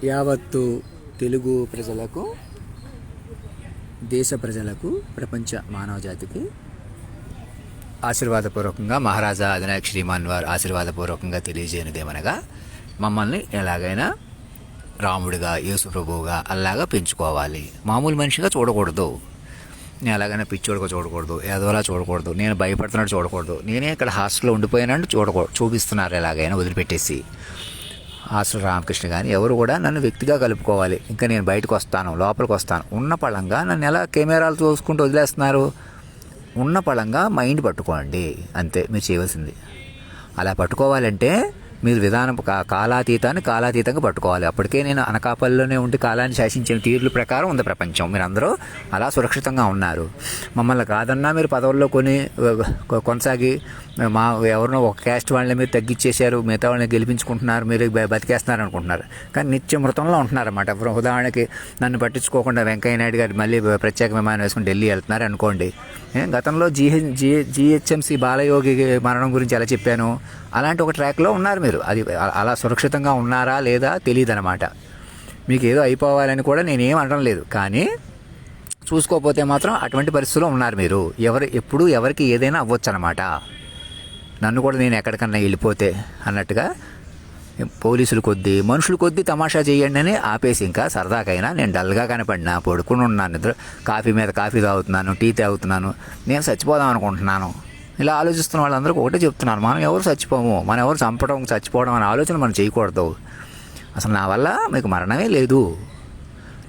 యావత్తు తెలుగు ప్రజలకు, దేశ ప్రజలకు, ప్రపంచ మానవ జాతికి ఆశీర్వాదపూర్వకంగా మహారాజా అధినాయక్ శ్రీమాన్ వారు ఆశీర్వాదపూర్వకంగా తెలియజేయనిదేమనగా, మమ్మల్ని ఎలాగైనా రాముడిగా, యేసు ప్రభువుగా అలాగా పెంచుకోవాలి. మామూలు మనిషిగా చూడకూడదు. నేను ఎలాగైనా పిచ్చోడుగా చూడకూడదు, ఏదోలా చూడకూడదు, నేను భయపడుతున్నట్టు చూడకూడదు. నేనే ఇక్కడ హాస్టల్లో ఉండిపోయినట్టు చూపిస్తున్నారు ఎలాగైనా వదిలిపెట్టేసి. హాస్టల్ రామకృష్ణ కానీ ఎవరు కూడా నన్ను వ్యక్తిగా కలుపుకోవాలి. ఇంకా నేను బయటకు వస్తాను, లోపలికి వస్తాను. ఉన్న పళంగా నన్ను ఎలా కెమెరాలు చూసుకుంటూ వదిలేస్తున్నారు? ఉన్న పళంగా మైండ్ పట్టుకోండి, అంతే మీరు చేయవలసింది. అలా పట్టుకోవాలంటే మీరు విధానం కాలాతీతంగా పట్టుకోవాలి. అప్పటికే నేను అనకాపల్లిలోనే ఉండి కాలాన్ని శాసించిన తీర్ల ప్రకారం ఉంది ప్రపంచం. మీరు అందరూ అలా సురక్షితంగా ఉన్నారు. మమ్మల్ని కాదన్నా మీరు పదవుల్లో కొనసాగి ఎవరినో ఒక క్యాస్ట్ వాళ్ళని మీరు తగ్గించేశారు, మిగతా వాళ్ళని గెలిపించుకుంటున్నారు, మీరు బతికేస్తున్నారు అనుకుంటున్నారు. కానీ నిత్య మృతంలో ఉంటున్నారన్నమాట. ఉదాహరణకి నన్ను పట్టించుకోకుండా వెంకయ్య నాయుడు గారు మళ్ళీ ప్రత్యేక విమానం వేసుకుని ఢిల్లీ వెళ్తున్నారు అనుకోండి. గతంలో జిహెచ్ఎంసీ బాలయోగి మరణం గురించి ఎలా చెప్పాను, అలాంటి ఒక ట్రాక్లో ఉన్నారు మీరు. అది అలా సురక్షితంగా ఉన్నారా లేదా తెలియదు అనమాట. మీకు ఏదో అయిపోవాలని కూడా నేనేం అనడం లేదు, కానీ చూసుకోకపోతే మాత్రం అటువంటి పరిస్థితుల్లో ఉన్నారు మీరు. ఎప్పుడు ఎవరికి ఏదైనా అవ్వచ్చు అనమాట. నన్ను కూడా నేను ఎక్కడికన్నా వెళ్ళిపోతే అన్నట్టుగా పోలీసులు కొద్దీ, మనుషులు కొద్దీ తమాషా చేయండి అని ఆపేసి, ఇంకా సరదాకైనా నేను డల్గా కనపడినా, పడుకుని ఉన్నాను, నిద్ర కాఫీ మీద కాఫీ తాగుతున్నాను, టీ తాగుతున్నాను, నేను చచ్చిపోదాం అనుకుంటున్నాను, ఇలా ఆలోచిస్తున్న వాళ్ళందరికీ ఒకటే చెప్తున్నాను, మనం ఎవరు చచ్చిపోము, మనం ఎవరు చచ్చిపోవడం అనే ఆలోచన మనం చేయకూడదు. అసలు నా వల్ల మీకు మరణమే లేదు,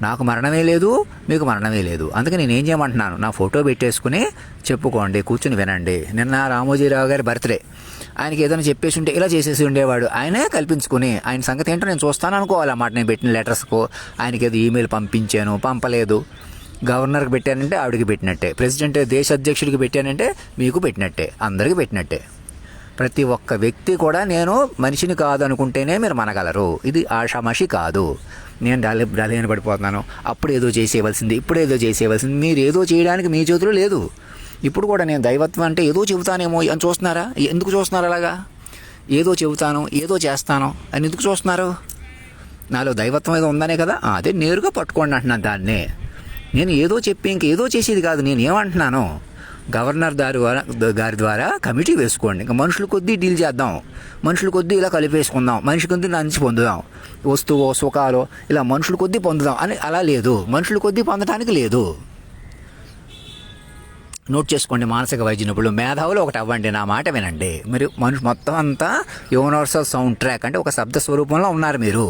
నాకు మరణమే లేదు, మీకు మరణమే లేదు. అందుకే నేను ఏం చేయమంటున్నాను, నా ఫోటో పెట్టేసుకుని చెప్పుకోండి, కూర్చుని వినండి. నిన్న రామోజీరావు గారి బర్త్డే, ఆయనకి ఏదైనా చెప్పేసి ఉంటే ఇలా చేసేసి ఉండేవాడు. ఆయనే కల్పించుకుని ఆయన సంగతి ఏంటో నేను చూస్తాను అనుకోవాలన్నమాట. నేను పెట్టిన లెటర్స్కు ఆయనకి ఏదో ఈమెయిల్ పంపించాను, పంపలేదు. గవర్నర్కి పెట్టానంటే ఆవిడికి పెట్టినట్టే, ప్రెసిడెంట్ దేశ అధ్యక్షుడికి పెట్టానంటే మీకు పెట్టినట్టే, అందరికీ పెట్టినట్టే. ప్రతి ఒక్క వ్యక్తి కూడా నేను మనిషిని కాదు అనుకుంటేనే మీరు మనగలరు. ఇది ఆషామాషి కాదు. నేను డల్హీన పడిపోతున్నాను, అప్పుడు ఏదో చేసేయవలసింది, ఇప్పుడు ఏదో చేసేయవలసింది. మీరు ఏదో చేయడానికి మీ చేతిలో లేదు. ఇప్పుడు కూడా నేను దైవత్వం అంటే ఏదో చెబుతానేమో అని చూస్తున్నారా? ఎందుకు చూస్తున్నారు అలాగా? ఏదో చెబుతాను, ఏదో చేస్తాను అని ఎందుకు చూస్తున్నారు? నాలో దైవత్వం ఏదో ఉందనే కదా. అదే నేరుగా పట్టుకోండి అంటున్నాను దాన్నే. నేను ఏదో చెప్పి ఇంకేదో చేసేది కాదు. నేను ఏమంటున్నాను, గవర్నర్ గారి ద్వారా కమిటీ వేసుకోండి, ఇంకా మనుషుల కొద్దీ డీల్ చేద్దాం, మనుషుల కొద్దీ ఇలా కలిపేసుకుందాం, మనిషి కొద్దీ నంచి పొందుదాం, వస్తువు సుఖాలు ఇలా మనుషుల కొద్దీ పొందుదాం అని. అలా లేదు, మనుషుల కొద్దీ పొందడానికి లేదు. నోట్ చేసుకోండి, మానసిక వైద్య నిపుణులు, మేధావులు ఒకటి అవ్వండి, నా మాట వినండి. మీరు మనిషి మొత్తం అంతా యూనివర్సల్ సౌండ్ ట్రాక్ అంటే ఒక శబ్ద స్వరూపంలో ఉన్నారు మీరు.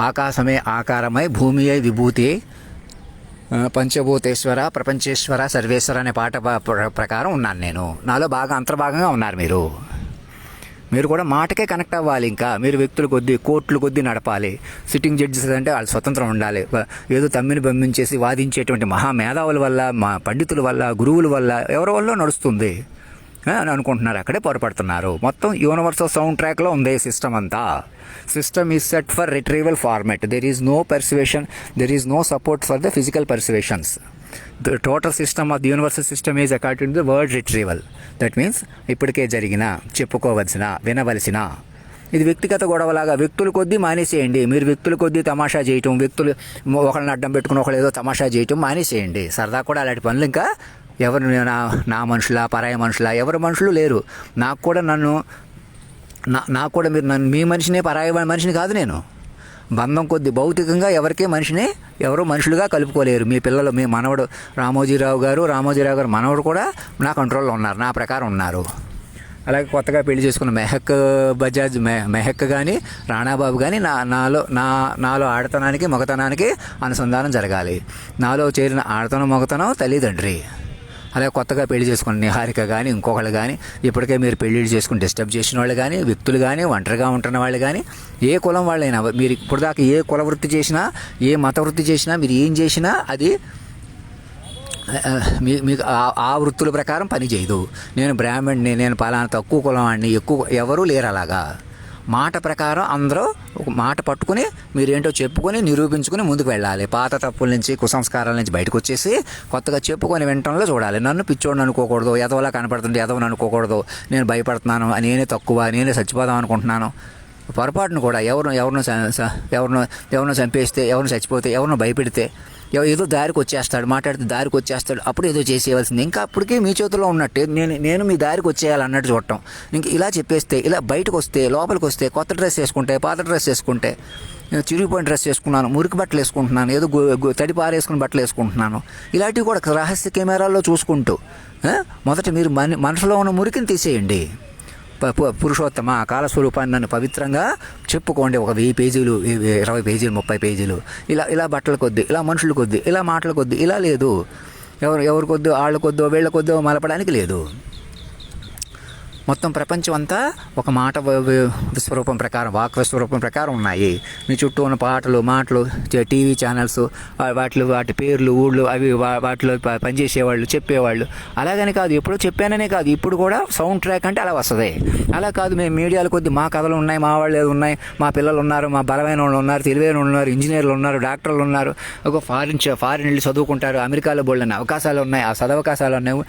ఆకాశమే ఆకారమై, భూమి అయి విభూతి, పంచభూతేశ్వర ప్రపంచేశ్వర సర్వేశ్వర అనే పాట ప్రకారం ఉన్నాను నేను. నాలో బాగా అంతర్భాగంగా ఉన్నారు మీరు. మీరు కూడా మాటకే కనెక్ట్ అవ్వాలి. ఇంకా మీరు వ్యక్తుల కొద్దీ, కోర్టుల కొద్దీ నడపాలి. సిట్టింగ్ జడ్జెస్ అంటే వాళ్ళు స్వతంత్రం ఉండాలి. ఏదో తమ్మిని బంధించేసి వాదించేటువంటి మహామేధావుల వల్ల, మా పండితుల వల్ల, గురువుల వల్ల, ఎవరి వల్ల నడుస్తుంది అని అనుకుంటున్నారు. అక్కడే పొరపడుతున్నారు. మొత్తం యూనివర్సల్ సౌండ్ ట్రాక్లో ఉంది సిస్టమ్ అంతా. System is set for retrieval format. There is no persuasion, there is no support for the physical persuasions. The total system of the universal system is according to the word retrieval. That means ఇప్పటికే జరిగిన, చెప్పుకోవలసిన, వినవలసిన, ఇది వ్యక్తిగత గొడవలాగా వ్యక్తుల కొద్దీ మానేసేయండి. మీరు వ్యక్తుల కొద్దీ తమాషా చేయటం, వ్యక్తులు ఒకళ్ళని అడ్డం పెట్టుకుని ఒకళ్ళు ఏదో తమాషా చేయటం మానేసేయండి. సరదా కూడా అలాంటి పనులు ఇంకా ఎవరు నా మనుషులా, పరాయ మనుషులా, ఎవరు మనుషులు లేరు. నాకు కూడా మీరు మీ మనిషినే, పరాయ మనిషిని కాదు నేను. బంధం కొద్ది భౌతికంగా ఎవరికే ఎవరో మనుషులుగా కలుపుకోలేరు. మీ పిల్లలు, మీ మనవడు రామోజీరావు గారు మనవడు కూడా నా కంట్రోల్లో ఉన్నారు, నా ప్రకారం ఉన్నారు. అలాగే కొత్తగా పెళ్లి చేసుకున్న మెహక్ కానీ, రాణాబాబు కానీ నాలో ఆడతనానికి, మగతనానికి అనుసంధానం జరగాలి. నాలో చేరిన ఆడతనం, మగతనం తల్లిదండ్రి. అలాగే కొత్తగా పెళ్లి చేసుకున్న నిహారిక కానీ, ఇంకొకళ్ళు కానీ, ఇప్పటికే మీరు పెళ్లిళ్ళు చేసుకుని డిస్టర్బ్ చేసిన వాళ్ళు కానీ, వ్యక్తులు కానీ, ఒంటరిగా ఉంటున్న వాళ్ళు కానీ, ఏ కులం వాళ్ళైనా, మీరు ఇప్పుడు దాకా ఏ కుల వృత్తి చేసినా, ఏ మత వృత్తి చేసినా, మీరు ఏం చేసినా అది మీకు ఆ వృత్తుల ప్రకారం పని చేయదు. నేను బ్రాహ్మణ్ణి, నేను పలానా తక్కువ కులం వాడిని, ఎక్కువ ఎవరూ లేరు అలాగా. మాట ప్రకారం అందరూ ఒక మాట పట్టుకుని మీరేంటో చెప్పుకొని నిరూపించుకుని ముందుకు వెళ్ళాలి. పాత తప్పుల నుంచి, కుసంస్కారాల నుంచి బయటకు వచ్చేసి కొత్తగా చెప్పుకొని వినటంలో చూడాలి. నన్ను పిచ్చోడిని అనుకోకూడదు, ఎదవలా కనపడుతుంటే ఎదవని అనుకోకూడదు, నేను భయపడుతున్నాను, నేనే తక్కువ, నేనే చచ్చిపోదాం అనుకుంటున్నాను, పొరపాటును కూడా ఎవరినో చంపేస్తే, ఎవరినో చచ్చిపోతే, ఎవరినో భయపెడితే, ఏదో దారికి వచ్చేస్తాడు, మాట్లాడితే దారికి వచ్చేస్తాడు, అప్పుడు ఏదో చేసేయవలసింది. ఇంకా అప్పటికే మీ చేతిలో ఉన్నట్టే నేను మీ దారికి వచ్చేయాలన్నట్టు చూడటం. ఇంకా ఇలా చెప్పేస్తే, ఇలా బయటకు వస్తే, లోపలికి వస్తే, కొత్త డ్రెస్ వేసుకుంటే, పాత డ్రెస్ వేసుకుంటే, చిరిగిపోయిన డ్రెస్ వేసుకున్నాను, మురికి బట్టలు వేసుకుంటున్నాను, ఏదో తడి పారేసుకుని బట్టలు వేసుకుంటున్నాను, ఇలాంటివి కూడా రహస్య కెమెరాల్లో చూసుకుంటూ మొదట మీరు మనసులో ఉన్న మురికిని తీసేయండి. పురుషోత్తమ కాలస్వరూపాన్ని నన్ను పవిత్రంగా చెప్పుకోండి. ఒక 1000 పేజీలు, 20 పేజీలు, 30 పేజీలు, ఇలా బట్టల కొద్ది, ఇలా మనుషుల కొద్ది, ఇలా మాటల కొద్ది, ఇలా లేదు. ఎవరి కొద్దో, వాళ్ళ కొద్దో, వీళ్ళ కొద్దో మలపడానికి లేదు. మొత్తం ప్రపంచం అంతా ఒక మాట విశ్వరూపం ప్రకారం, వాక్ విశ్వరూపం ప్రకారం ఉన్నాయి. మీ చుట్టూ ఉన్న పాటలు, మాటలు, టీవీ ఛానల్స్, వాటి పేర్లు, ఊళ్ళు, అవి వాటిలో పనిచేసేవాళ్ళు, చెప్పేవాళ్ళు. అలాగని కాదు, ఎప్పుడో చెప్పాననే కాదు, ఇప్పుడు కూడా సౌండ్ ట్రాక్ అంటే అలా వస్తుంది. అలా కాదు, మేము మీడియాల కొద్ది మా కథలు ఉన్నాయి, మా వాళ్ళు ఉన్నాయి, మా పిల్లలు ఉన్నారు, మా బలమైన వాళ్ళు ఉన్నారు, తెలివైన వాళ్ళు ఉన్నారు, ఇంజనీర్లు ఉన్నారు, డాక్టర్లు ఉన్నారు, ఒక ఫారిన్ వెళ్ళి చదువుకుంటారు, అమెరికాలో బోల్డని అవకాశాలు ఉన్నాయి, ఆ సదవకాశాలు ఉన్నాయి,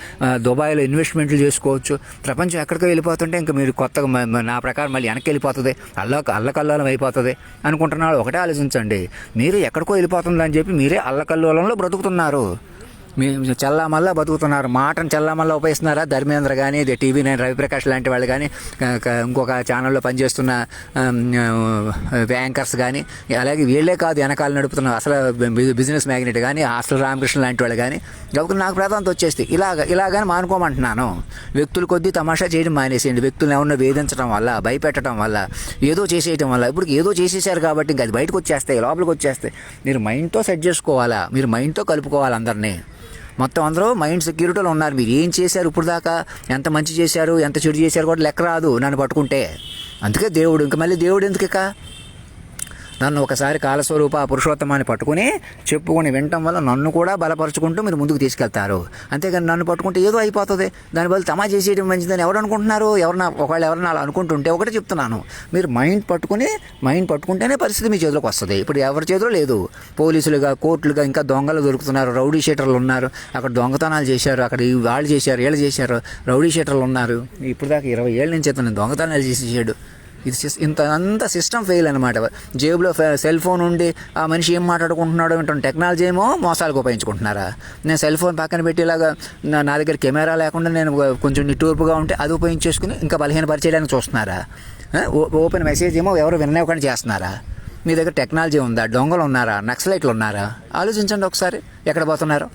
దుబాయ్లో ఇన్వెస్ట్మెంట్లు చేసుకోవచ్చు. ప్రపంచం ఎక్కడికో వెళ్ళిపోతుంటే ఇంకా మీరు కొత్తగా నా ప్రకారం మళ్ళీ వెనక్కి వెళ్ళిపోతుంది, అల్లకల్లోలం అయిపోతుంది అనుకుంటున్నాడు. ఒకటే ఆలోచించండి, మీరు ఎక్కడికో వెళ్ళిపోతుందని చెప్పి మీరే అల్లకల్లోలంలో బ్రతుకుతున్నారు. మీ చల్లామల్లా బతుకుతున్నారు. మాటను చల్లామల్లా ఉపయోగిస్తున్నారా? ధర్మేంద్ర కానీ, TV9 రవిప్రకాష్ లాంటి వాళ్ళు కానీ, ఇంకొక ఛానల్లో పనిచేస్తున్న యాంకర్స్ కానీ, అలాగే వీళ్ళే కాదు వెనకాల నడుపుతున్న అసలు బిజినెస్ మ్యాగ్నెట్ కానీ, హాస్టల్ రామకృష్ణ లాంటి వాళ్ళు కానీ, గబుకుని నాకు ప్రాధాన్యత వచ్చేస్తే ఇలాగని మానుకోమంటున్నాను. వ్యక్తుల కొద్దీ తమాషా చేయడం మానేసేయండి. వ్యక్తులను ఎవరినో వేధించడం వల్ల, భయపెట్టడం వల్ల, ఏదో చేసేయటం వల్ల, ఇప్పుడు ఏదో చేసేసారు కాబట్టి ఇంకా అది బయటకు వచ్చేస్తాయి, లోపలికి వచ్చేస్తాయి. మీరు మైండ్తో సెట్ చేసుకోవాలా, మీరు మైండ్తో కలుపుకోవాలి అందరినీ. మొత్తం అందరూ మైండ్ సెక్యూరిటీలో ఉన్నారు. మీరు ఏం చేశారు ఇప్పుడు దాకా, ఎంత మంచి చేశారు, ఎంత చెడు చేశారు కూడా లెక్క రాదు నన్ను పట్టుకుంటే. అందుకే దేవుడు, ఇంక మళ్ళీ దేవుడు ఎందుకు? ఇక నన్ను ఒకసారి కాలస్వరూప పురుషోత్తమాన్ని పట్టుకుని చెప్పుకొని వినటం వల్ల నన్ను కూడా బలపరుచుకుంటూ మీరు ముందుకు తీసుకెళ్తారు. అంతేగాని నన్ను పట్టుకుంటే ఏదో అయిపోతుంది, దాని బదులు తమా చేసేయడం మంచిదని ఎవరు అనుకుంటున్నారు? ఒకవేళ ఎవరన్నా అలా అనుకుంటుంటే ఒకటే చెప్తున్నాను, మీరు మైండ్ పట్టుకుంటేనే పరిస్థితి మీ చేతిలోకి వస్తుంది. ఇప్పుడు ఎవరి చేతిలో లేదు. పోలీసులుగా, కోర్టులుగా ఇంకా దొంగలు దొరుకుతున్నారు, రౌడీ షీటర్లు ఉన్నారు, అక్కడ దొంగతనాలు చేశారు, అక్కడ వాళ్ళు చేశారు, వీళ్ళు చేశారు, రౌడీ షీటర్లు ఉన్నారు. ఇప్పుడు దాకా 20 ఏళ్ళ నుంచి అతను దొంగతనాలు చేసేసాడు. ఇది అంత సిస్టమ్ ఫెయిల్ అనమాట. జేబులో సెల్ ఫోన్ ఉండి ఆ మనిషి ఏం మాట్లాడుకుంటున్నాడో వింటాను. టెక్నాలజీ ఏమో మోసాలకు ఉపయోగించుకుంటున్నారా? నేను సెల్ ఫోన్ పక్కన పెట్టేలాగా నా దగ్గర కెమెరా లేకుండా నేను కొంచెం నిట్టూర్పుగా ఉంటే అది ఉపయోగించేసుకుని ఇంకా బలహీనపరిచేయడానికి చూస్తున్నారా? ఓపెన్ మెసేజ్ ఏమో ఎవరు వినలేకుండా చేస్తున్నారా? మీ దగ్గర టెక్నాలజీ ఉందా? దొంగలు ఉన్నారా? నక్సలైట్లు ఉన్నారా? ఆలోచించండి ఒకసారి ఎక్కడ పోతున్నారో.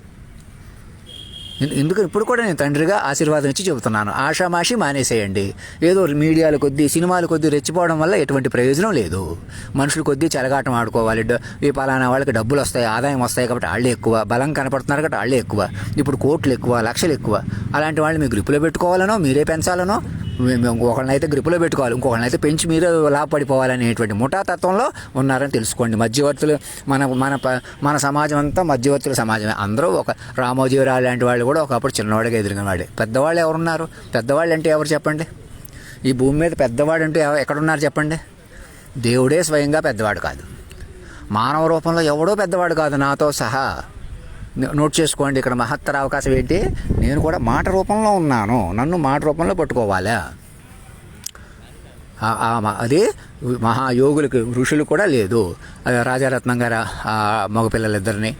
ఎందుకు ఇప్పుడు కూడా నేను తండ్రిగా ఆశీర్వాదం ఇచ్చి చెబుతున్నాను, ఆషామాషి మానేసేయండి. ఏదో మీడియాల కొద్దీ, సినిమాల కొద్దీ రెచ్చిపోవడం వల్ల ఎటువంటి ప్రయోజనం లేదు. మనుషుల కొద్దీ చెలగాటం ఆడుకోవాలి. ఈ పలానా వాళ్ళకి డబ్బులు వస్తాయి, ఆదాయం వస్తాయి కాబట్టి వాళ్ళే ఎక్కువ, బలం కనపడుతున్నారు కాబట్టి వాళ్ళే ఎక్కువ, ఇప్పుడు కోట్లు ఎక్కువ, లక్షలు ఎక్కువ. అలాంటి వాళ్ళు మీ గ్రిప్పులో పెట్టుకోవాలనో, మీరే పెంచాలనో, ఒకళ్ళనైతే గ్రిప్పులో పెట్టుకోవాలి, ఇంకొకళ్ళనైతే పెంచి మీరే లాభపడిపోవాలనేటువంటి ముఠాతత్వంలో ఉన్నారని తెలుసుకోండి. మధ్యవర్తులు మన సమాజం అంతా మధ్యవర్తుల సమాజమే. అందరూ ఒక రామోజీరావు లాంటి వాళ్ళు కూడా ఒకప్పుడు చిన్నవాడిగా ఎదిరిన వాడే. పెద్దవాళ్ళు ఎవరున్నారు? పెద్దవాళ్ళు అంటే ఎవరు చెప్పండి? ఈ భూమి మీద పెద్దవాడు అంటే ఎక్కడున్నారు చెప్పండి? దేవుడే స్వయంగా పెద్దవాడు కాదు. మానవ రూపంలో ఎవడో పెద్దవాడు కాదు, నాతో సహా. నోట్ చేసుకోండి. ఇక్కడ మహత్తర అవకాశం ఏంటి? నేను కూడా మాట రూపంలో ఉన్నాను, నన్ను మాట రూపంలో పట్టుకోవాలా? అది మహాయోగులకు, ఋషులు కూడా లేదు. రాజారత్నం గారు మగపిల్లలిద్దరిని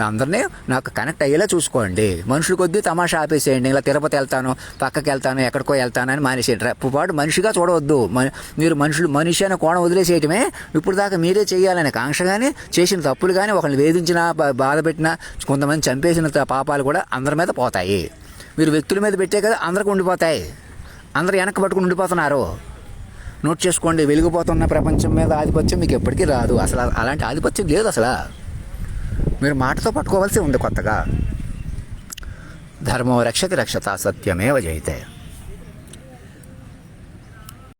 అందరినీ నాకు కనెక్ట్ అయ్యేలా చూసుకోండి. మనుషుల కొద్దీ తమాషా ఆపేసేయండి. ఇలా తిరుపతి వెళ్తాను, పక్కకి వెళ్తాను, ఎక్కడికో వెళ్తానని మానేసేయండి. రెప్పపాటు మనిషిగా చూడవద్దు. మీరు మనిషి అనే కోణం వదిలేసేయటమే. ఇప్పుడు దాకా మీరే చేయాలనే కాంక్ష కానీ, చేసిన తప్పులు కానీ, ఒకరిని వేధించినా, బాధ పెట్టినా, కొంతమంది చంపేసిన పాపాలు కూడా అందరి మీద పోతాయి. మీరు వ్యక్తుల మీద పెట్టే కదా అందరికి ఉండిపోతాయి. అందరూ వెనక్కి పట్టుకుని ఉండిపోతున్నారు. నోట్ చేసుకోండి. వెలిగిపోతున్న ప్రపంచం మీద ఆధిపత్యం మీకు ఎప్పటికీ రాదు. అసలు అలాంటి ఆధిపత్యం లేదు. అసలు మీరు మాటతో పట్టుకోవాల్సి ఉంది కొత్తగా. ధర్మో రక్షతి రక్షత సత్యమేవ జయతే.